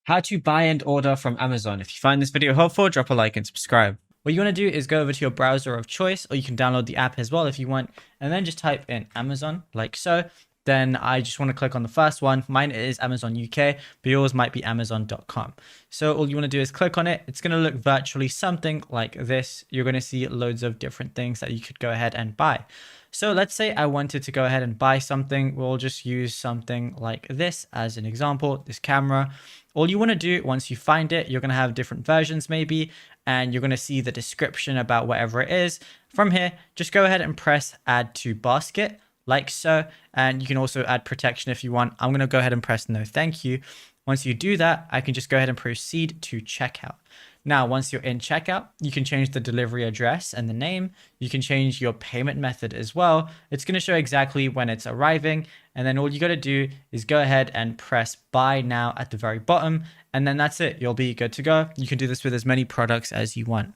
How to buy and order from Amazon. If you find this video helpful, drop a like and subscribe. What you want to do is go over to your browser of choice, or you can download the app as well if you want, and then just type in Amazon like so. Then I just want to click on the first one. Mine is Amazon UK, but yours might be Amazon.com. So all you want to do is click on it. It's going to look virtually something like this. You're going to see loads of different things that you could go ahead and buy. So let's say I wanted to go ahead and buy something. We'll just use something like this as an example, this camera. All you want to do once you find it, you're going to have different versions maybe, and you're going to see the description about whatever it is. From here, just go ahead and press add to basket like so. And you can also add protection if you want. I'm going to go ahead and press no thank you. Once you do that, I can just go ahead and proceed to checkout. Now, once you're in checkout, you can change the delivery address and the name. You can change your payment method as well. It's going to show exactly when it's arriving. And then all you got to do is go ahead and press buy now at the very bottom. And then that's it. You'll be good to go. You can do this with as many products as you want.